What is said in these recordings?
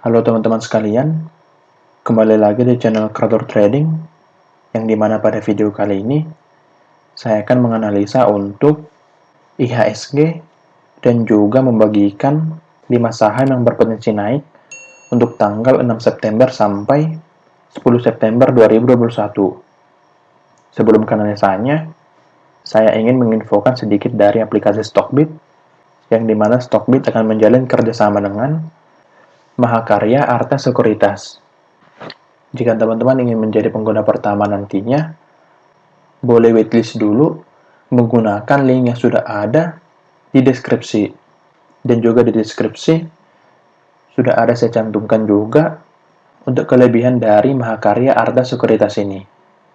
Halo teman-teman sekalian, kembali lagi di channel Creator Trading, yang dimana pada video kali ini, saya akan menganalisa untuk IHSG dan juga membagikan 5 saham yang berpotensi naik untuk tanggal 6 September sampai 10 September 2021. Sebelum ke analisanya, saya ingin menginfokan sedikit dari aplikasi Stockbit, yang dimana Stockbit akan menjalin kerjasama dengan Mahakarya Arta Sekuritas. Jika teman-teman ingin menjadi pengguna pertama nantinya, boleh waitlist dulu menggunakan link yang sudah ada di deskripsi. Dan juga di deskripsi sudah ada saya cantumkan juga untuk kelebihan dari Mahakarya Arta Sekuritas ini.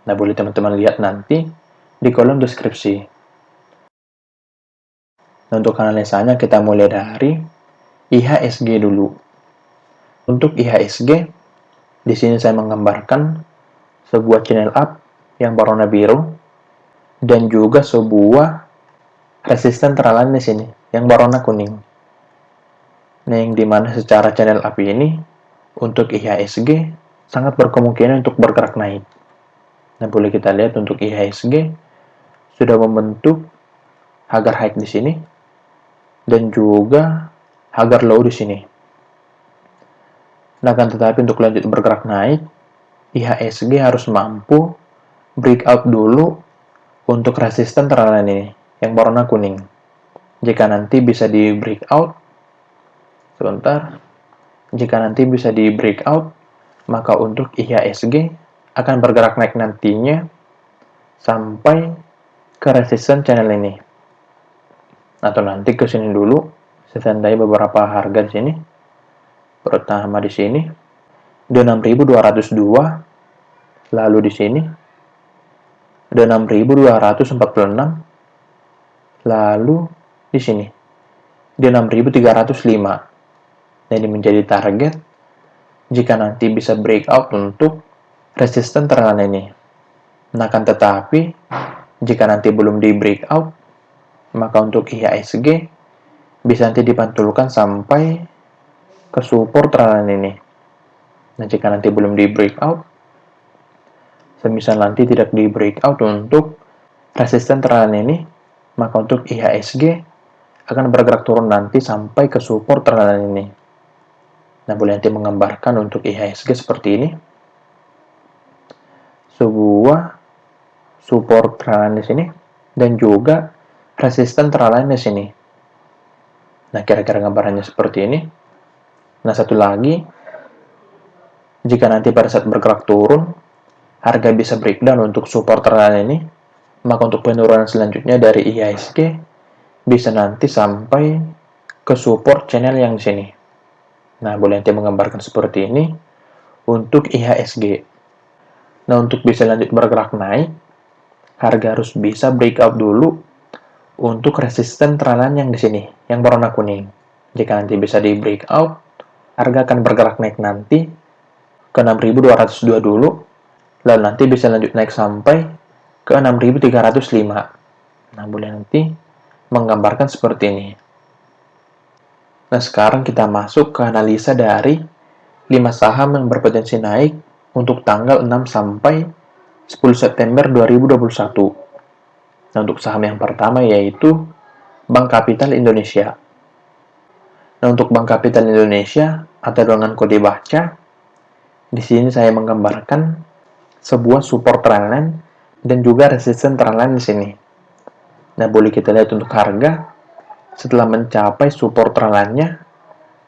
Nah, boleh teman-teman lihat nanti di kolom deskripsi. Nah, untuk analisanya kita mulai dari IHSG dulu. Untuk IHSG, di sini saya menggambarkan sebuah channel up yang berwarna biru dan juga sebuah resisten terlalu di sini yang berwarna kuning. Nah, yang dimana secara channel up ini untuk IHSG sangat berkemungkinan untuk bergerak naik. Nah, boleh kita lihat untuk IHSG sudah membentuk harga high di sini dan juga harga low di sini. Nah, kan tetapi untuk lanjut bergerak naik, IHSG harus mampu breakout dulu untuk resisten terlalu ini yang berwarna kuning. Jika nanti bisa di breakout, jika nanti bisa di breakout, maka untuk IHSG akan bergerak naik nantinya sampai ke resisten channel ini. Atau nanti ke sini dulu, saya tandai beberapa harga di sini. Pertama di sini, di 6.202, lalu di sini, di 6.246, lalu di sini, di 6.305. Jadi menjadi target jika nanti bisa breakout untuk resisten terlalu ini. Nah, kan tetapi jika nanti belum di breakout, maka untuk IHSG bisa nanti dipantulkan sampai ke support terlalu ini. Nah, jika nanti belum di breakout, semisal nanti tidak di breakout untuk resisten terlalu ini, maka untuk IHSG akan bergerak turun nanti sampai ke support terlalu ini. Nah, boleh nanti menggambarkan untuk IHSG seperti ini. Sebuah support terlalu di sini dan juga resisten terlalu di sini. Nah, kira-kira gambarannya seperti ini. Nah, satu lagi, jika nanti pada saat bergerak turun, harga bisa breakdown untuk support terlalu ini, maka untuk penurunan selanjutnya dari IHSG bisa nanti sampai ke support channel yang di sini. Nah, boleh nanti menggambarkan seperti ini untuk IHSG. Nah, untuk bisa lanjut bergerak naik, harga harus bisa breakout dulu untuk resisten terlalu yang di sini, yang berwarna kuning. Jika nanti bisa di breakout, harga akan bergerak naik nanti ke 6.202 dulu, lalu nanti bisa lanjut naik sampai ke 6.305. Nah, boleh nanti menggambarkan seperti ini. Nah, sekarang kita masuk ke analisa dari 5 saham yang berpotensi naik untuk tanggal 6 sampai 10 September 2021. Nah, untuk saham yang pertama yaitu Bank Kapital Indonesia. Nah, untuk Bank Kapital Indonesia atau dengan kode baca, di sini saya menggambarkan sebuah support trendline dan juga resisten trendline di sini. Nah, boleh kita lihat untuk harga, setelah mencapai support trendline-nya,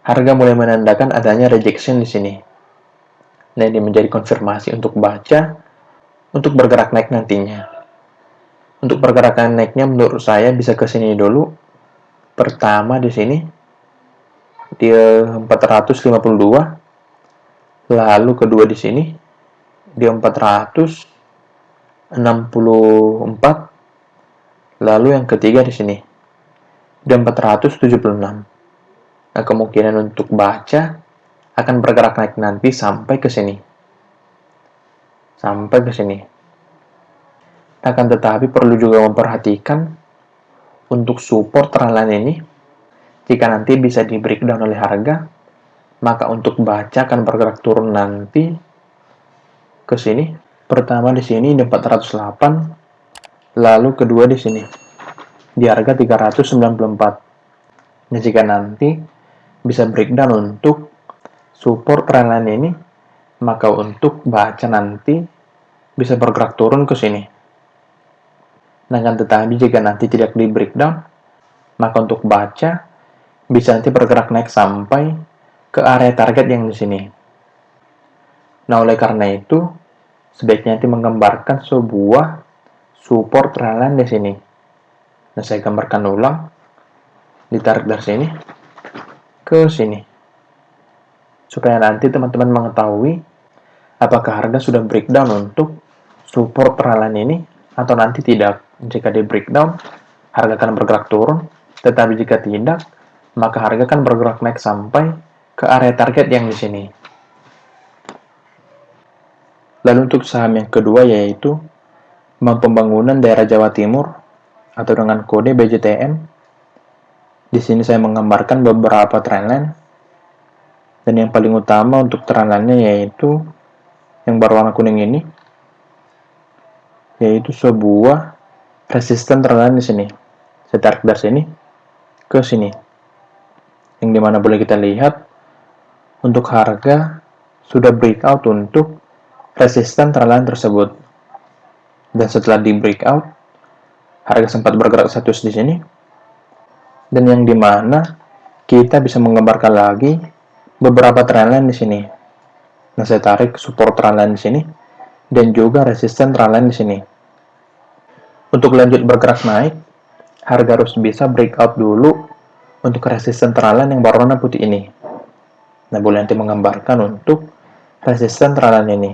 harga mulai menandakan adanya rejection di sini. Nah, ini menjadi konfirmasi untuk baca untuk bergerak naik nantinya. Untuk pergerakan naiknya menurut saya bisa ke sini dulu. Pertama di sini di 452, lalu kedua di sini di 464, lalu yang ketiga di sini di 476. Nah, kemungkinan untuk baca akan bergerak naik nanti sampai ke sini. Akan tetapi perlu juga memperhatikan untuk support trendline ini, jika nanti bisa di breakdown oleh harga, maka untuk baca akan bergerak turun nanti ke sini. Pertama di sini di 408, lalu kedua di sini di harga 394. Nah, jika nanti bisa breakdown untuk support trendline ini, maka untuk baca nanti bisa bergerak turun ke sini. Nah, kan tetapi jika nanti tidak di breakdown, maka untuk baca bisa nanti bergerak naik sampai ke area target yang di sini. Nah, oleh karena itu, sebaiknya nanti menggambarkan sebuah support trendline di sini. Nah, saya gambarkan ulang. Ditarik dari sini ke sini. Supaya nanti teman-teman mengetahui apakah harga sudah breakdown untuk support trendline ini atau nanti tidak. Jika di breakdown, harga akan bergerak turun, tetapi jika tidak, maka harga akan bergerak naik sampai ke area target yang di sini. Lalu untuk saham yang kedua yaitu Bank Pembangunan Daerah Jawa Timur atau dengan kode BJTM. Di sini saya menggambarkan beberapa trendline, dan yang paling utama untuk trendline-nya yaitu yang berwarna kuning ini, yaitu sebuah resisten trendline di sini. Saya tarik dari sini ke sini, yang dimana boleh kita lihat untuk harga sudah breakout untuk resisten trendline tersebut. Dan setelah di breakout, harga sempat bergerak status di sini, dan yang dimana kita bisa menggambarkan lagi beberapa trendline di sini. Nah, saya tarik support trendline di sini dan juga resisten trendline di sini. Untuk lanjut bergerak naik, harga harus bisa breakout dulu untuk resisten trendline yang berwarna putih ini. Nah, boleh nanti menggambarkan untuk resisten trendline ini.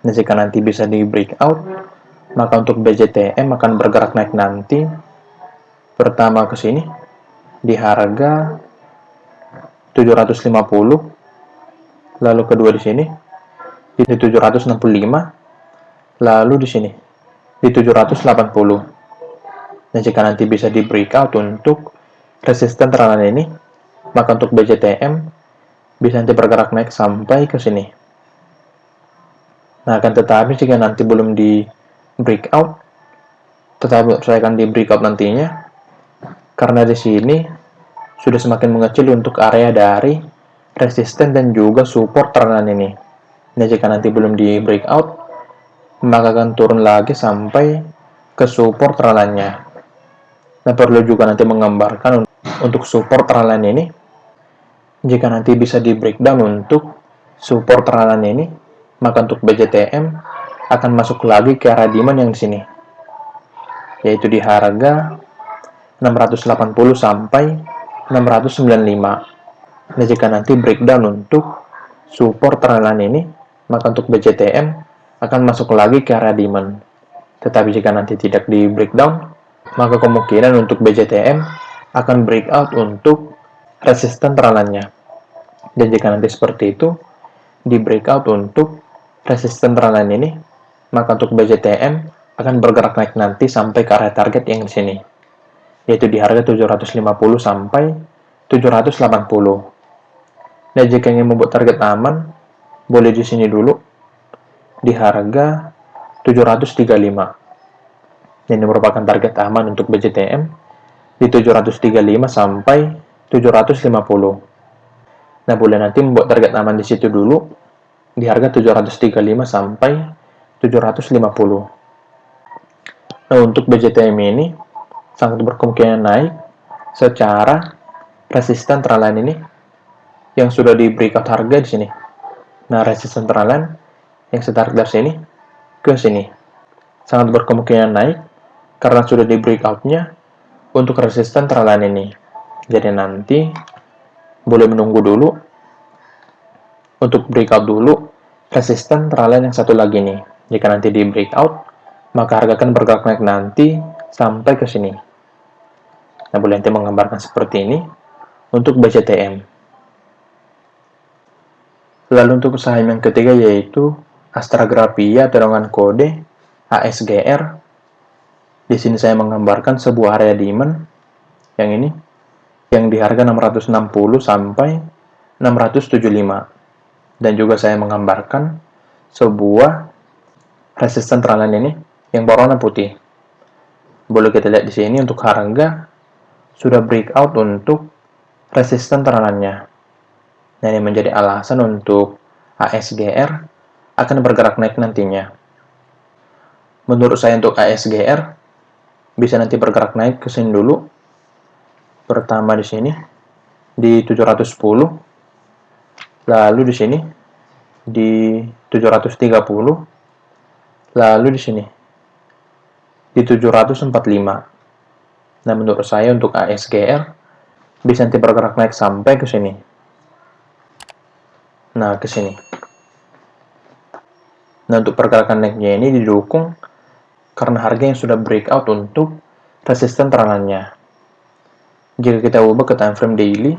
Nah, jika nanti bisa di breakout, maka untuk BJTM akan bergerak naik nanti pertama ke sini di harga 750, lalu kedua di sini di 765, lalu di sini di 780. Nah, jika nanti bisa di breakout untuk resisten trendline ini, maka untuk BJTM bisa nanti bergerak naik sampai ke sini. Nah, akan tetapi jika nanti belum di breakout, tetapi saya akan di breakout nantinya, karena di sini sudah semakin mengecil untuk area dari resisten dan juga support trendline ini. Nah, jika nanti belum di breakout, maka akan turun lagi sampai ke support trendline-nya. Nah, perlu juga nanti menggambarkan untuk support trendline ini, jika nanti bisa di breakdown untuk support trendline ini, maka untuk BJTM akan masuk lagi ke area demand yang di sini, yaitu di harga 680 sampai 695. Nah, jika nanti breakdown untuk support trendline ini, maka untuk BJTM akan masuk lagi ke area demand. Tetapi jika nanti tidak di breakdown, maka kemungkinan untuk BJTM akan breakout untuk resisten trendline-nya. Dan jika nanti seperti itu, di breakout untuk resisten trendline ini, maka untuk BJTM akan bergerak naik nanti sampai ke area target yang di sini, yaitu di harga 750 sampai 780. Nah, jika ingin membuat target aman, boleh di sini dulu di harga 735. Ini merupakan target aman untuk BJTM di 735 sampai 750. Nah, boleh nanti membuat target aman di situ dulu di harga 735 sampai 750. Nah, untuk BJTM ini sangat berkemungkinan naik secara resisten trendline ini yang sudah di breakout harga di sini. Nah, resisten trendline yang saya tarik dari sini ke sini sangat berkemungkinan naik karena sudah di breakout-nya untuk resisten trendline ini. Jadi nanti boleh menunggu dulu untuk breakout dulu resisten trendline yang satu lagi nih. Jika nanti di breakout, maka harga akan bergerak naik nanti sampai ke sini. Nah, boleh nanti menggambarkan seperti ini untuk BJTM. Lalu untuk saham yang ketiga yaitu Astra Grafia atau dengan kode ASGR. Di sini saya menggambarkan sebuah area demand yang ini, yang di harga 660 sampai 675. Dan juga saya menggambarkan sebuah resisten trendline ini yang berwarna putih. Boleh kita lihat di sini untuk harga sudah breakout untuk resisten trendline-nya. Nah, ini menjadi alasan untuk ASGR akan bergerak naik nantinya. Menurut saya untuk ASGR bisa nanti bergerak naik ke sini dulu. Pertama di sini di 710, lalu di sini di 730, lalu di sini di 745. Nah, menurut saya untuk ASGR bisa nanti bergerak naik sampai ke sini. Nah, ke sini. Nah, untuk pergerakan naiknya ini didukung karena harga yang sudah breakout untuk resisten trendline-nya. Jika kita ubah ke time frame daily,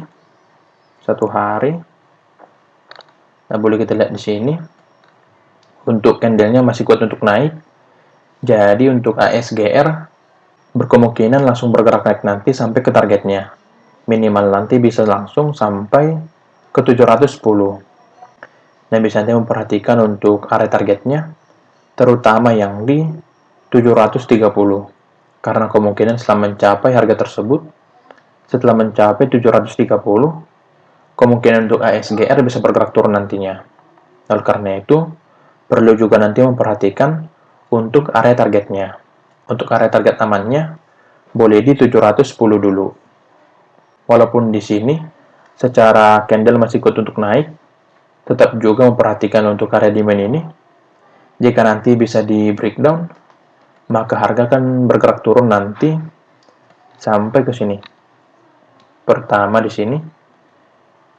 satu hari, nah boleh kita lihat di sini, untuk candle-nya masih kuat untuk naik. Jadi untuk ASGR berkemungkinan langsung bergerak naik nanti sampai ke targetnya. Minimal nanti bisa langsung sampai ke 710. Nah, bisa nanti memperhatikan untuk area targetnya, terutama yang di 730. Karena kemungkinan setelah mencapai harga tersebut, setelah mencapai 730, kemungkinan untuk ASGR bisa bergerak turun nantinya. Oleh karena itu, perlu juga nanti memperhatikan untuk area targetnya. Untuk area target amannya, boleh di 710 dulu. Walaupun di sini, secara candle masih kuat untuk naik, tetap juga memperhatikan untuk area demand ini. Jika nanti bisa di breakdown, maka harga akan bergerak turun nanti sampai ke sini. Pertama di sini,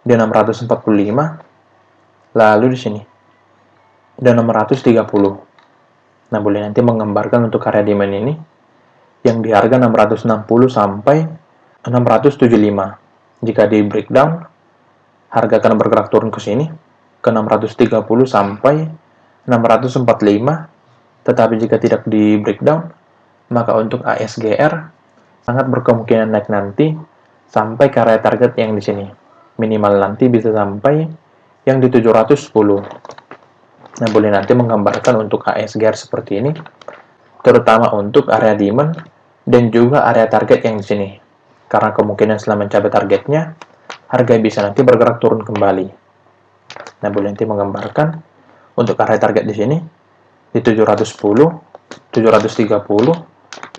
di 645, lalu di sini, di 630. Nah, boleh nanti menggambarkan untuk area demand ini, yang di harga 660 sampai 675. Jika di breakdown, harga akan bergerak turun ke sini, ke 630 sampai 645. Tetapi jika tidak di breakdown, maka untuk ASGR sangat berkemungkinan naik nanti sampai ke area target yang di sini. Minimal nanti bisa sampai yang di 710. Nah, boleh nanti menggambarkan untuk ASGR seperti ini, terutama untuk area demand dan juga area target yang di sini. Karena kemungkinan setelah mencapai targetnya, harga bisa nanti bergerak turun kembali. Nah, boleh nanti menggambarkan untuk area target di sini di 710, 730,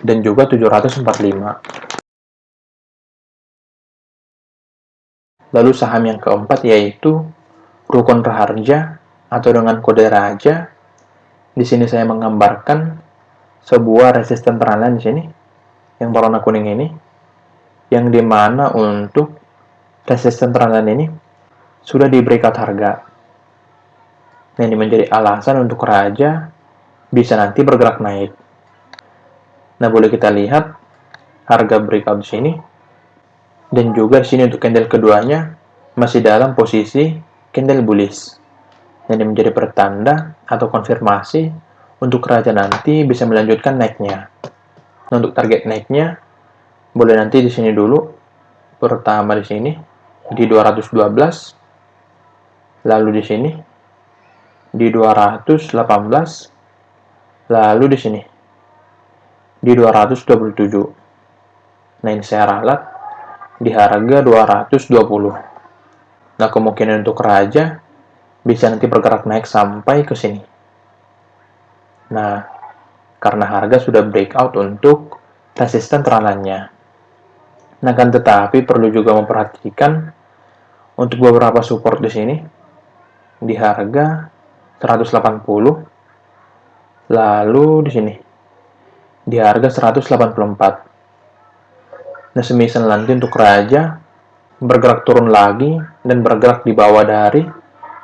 dan juga 745. Lalu saham yang keempat yaitu Rukun Raharja atau dengan kode Raja. Di sini saya menggambarkan sebuah resisten trendline di sini yang berwarna kuning ini, yang dimana untuk resisten trendline ini sudah di breakout harga. Nah, ini menjadi alasan untuk Raja bisa nanti bergerak naik. Nah, boleh kita lihat harga breakout di sini, dan juga di sini untuk candle keduanya masih dalam posisi candle bullish. Ini menjadi pertanda atau konfirmasi untuk Raja nanti bisa melanjutkan naiknya. Nah, untuk target naiknya boleh nanti di sini dulu. Pertama di sini di 212, lalu di sini di 218, lalu di sini di 227. Nah, ini saya ralat di harga 220. Nah, kemungkinan untuk Raja bisa nanti bergerak naik sampai ke sini. Nah, karena harga sudah breakout untuk resisten trendline-nya. Nah, kan tetapi perlu juga memperhatikan untuk beberapa support di sini di harga 180, lalu di sini di harga 184. Nah, semisal nanti untuk Raja bergerak turun lagi dan bergerak di bawah dari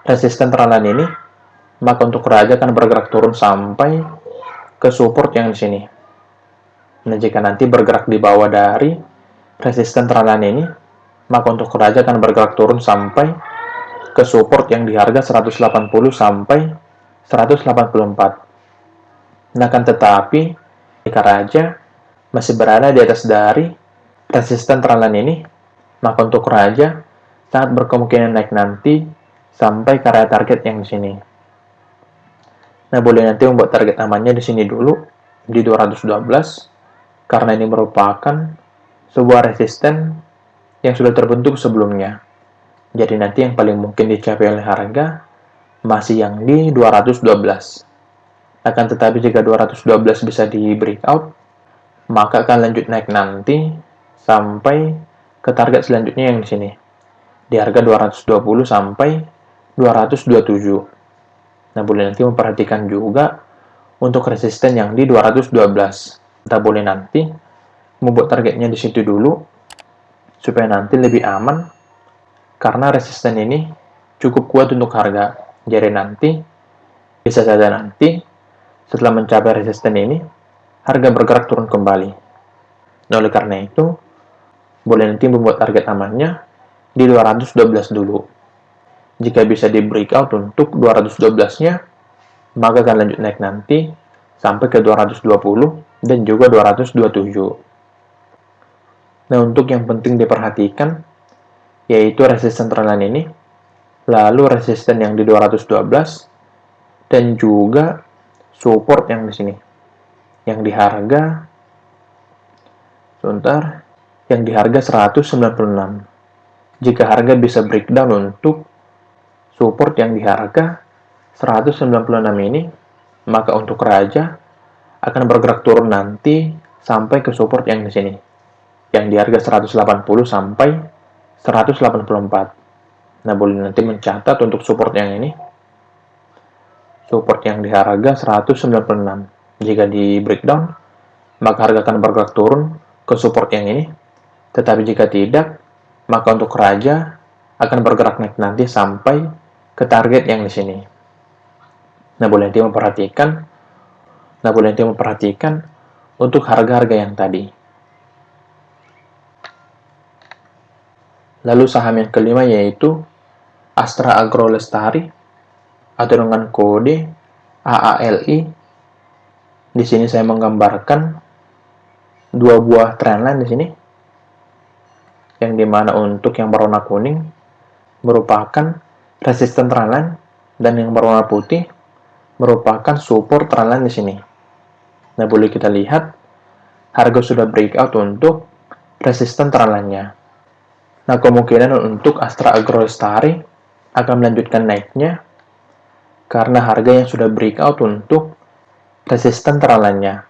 resisten trendline ini, maka untuk Raja akan bergerak turun sampai ke support yang di sini. Nah, jika nanti bergerak di bawah dari resisten trendline ini, maka untuk Raja akan bergerak turun sampai ke support yang di harga 180 sampai 184. Nah, kan tetapi jika Raja masih berada di atas dari resisten trendline ini, maka untuk Raja sangat berkemungkinan naik nanti sampai ke area target yang di sini. Nah, boleh nanti membuat target amannya di sini dulu, di 212, karena ini merupakan sebuah resisten yang sudah terbentuk sebelumnya. Jadi nanti yang paling mungkin dicapai oleh harga masih yang di 212. Akan tetapi jika 212 bisa di breakout, maka akan lanjut naik nanti sampai ke target selanjutnya yang di sini. Di harga 220 sampai 227. Nah, boleh nanti memperhatikan juga untuk resisten yang di 212. Kita boleh nanti membuat targetnya di situ dulu, supaya nanti lebih aman, karena resisten ini cukup kuat untuk harga. Jadi nanti, bisa saja nanti, setelah mencapai resisten ini, harga bergerak turun kembali. Nah, oleh karena itu, boleh nanti membuat target amannya di 212 dulu. Jika bisa di breakout untuk 212-nya, maka akan lanjut naik nanti sampai ke 220 dan juga 227. Nah, untuk yang penting diperhatikan, yaitu resisten trendline ini, lalu resisten yang di 212, dan juga support yang di sini, yang di harga, sebentar, yang di harga 196. Jika harga bisa breakdown untuk support yang di harga 196 ini, maka untuk raja akan bergerak turun nanti sampai ke support yang di sini, yang di harga 180 sampai 184. Nah, boleh nanti mencatat untuk support yang ini, support yang di harga 196. Jika di breakdown, maka harga akan bergerak turun ke support yang ini, tetapi jika tidak, maka untuk raja akan bergerak naik nanti sampai ke target yang di sini. Nah, boleh nanti memperhatikan untuk harga-harga yang tadi. Lalu saham yang kelima yaitu Astra Agro Lestari atau dengan kode AALI. Di sini saya menggambarkan dua buah trendline di sini, yang dimana untuk yang berwarna kuning merupakan resisten trendline dan yang berwarna putih merupakan support trendline di sini. Nah, boleh kita lihat harga sudah breakout untuk resisten trendline-nya. Nah, kemungkinan untuk Astra Agro Lestari akan melanjutkan naiknya karena harga yang sudah breakout untuk resisten trendline-nya.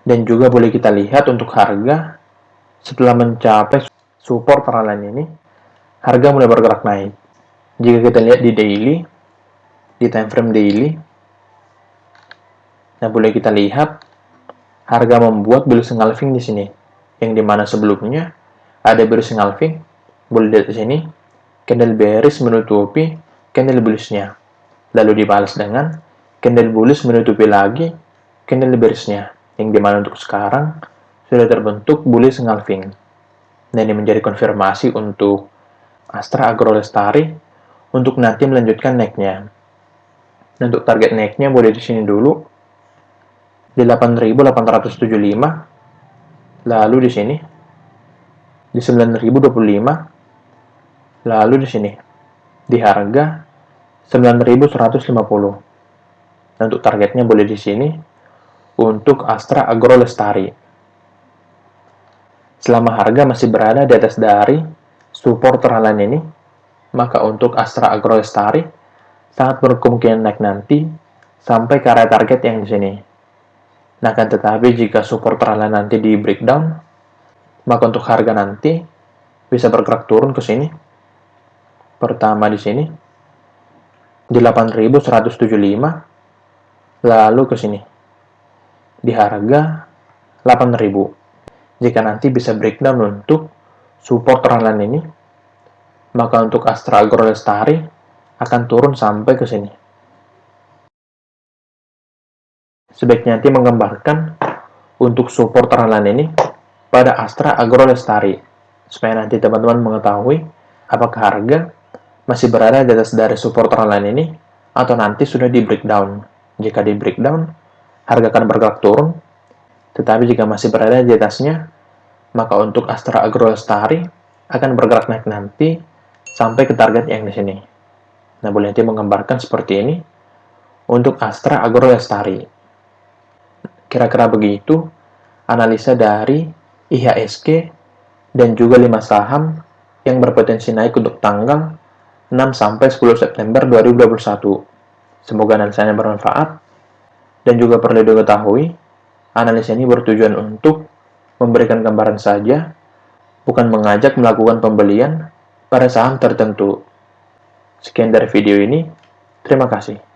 Dan juga boleh kita lihat untuk harga setelah mencapai support trendline ini, harga mulai bergerak naik. Jika kita lihat di daily, di time frame daily, nah boleh kita lihat harga membuat bullish engulfing di sini, yang dimana sebelumnya ada bullish engulfing. Boleh lihat di sini, candle bearish menutupi candle bullish-nya, lalu dibalas dengan candle bullish menutupi lagi candle bearish-nya, yang dimana untuk sekarang sudah terbentuk bullish engulfing. Dan ini menjadi konfirmasi untuk Astra Agro Lestari untuk nanti melanjutkan naiknya. Dan untuk target naiknya boleh di sini dulu di 8.875, lalu di sini di 9.025, lalu di sini di harga 9.150. Dan untuk targetnya boleh di sini untuk Astra Agro Lestari. Selama harga masih berada di atas dari support trendline ini, maka untuk Astra Agro Lestari sangat berkemungkinan naik nanti sampai ke area target yang di sini. Nah, kan tetapi jika support trendline nanti di breakdown, maka untuk harga nanti bisa bergerak turun ke sini. Pertama di sini di 8.175, lalu ke sini di harga 8.000. Jika nanti bisa breakdown untuk support trendline ini, maka untuk Astra Agro Lestari akan turun sampai ke sini. Sebaiknya nanti menggambarkan untuk support trendline ini pada Astra Agro Lestari, supaya nanti teman-teman mengetahui apakah harga masih berada di atas dari support trendline ini atau nanti sudah di breakdown. Jika di breakdown, harga akan bergerak turun, tetapi jika masih berada di atasnya, maka untuk Astra Agro Lestari akan bergerak naik nanti sampai ke target yang di sini. Nah, Bu Lenti menggambarkan seperti ini untuk Astra Agro Lestari. Kira-kira begitu analisa dari IHSG dan juga 5 saham yang berpotensi naik untuk tanggal 6-10 September 2021. Semoga analisanya bermanfaat dan juga perlu diketahui, analisa ini bertujuan untuk memberikan gambaran saja, bukan mengajak melakukan pembelian pada saham tertentu. Sekian dari video ini, terima kasih.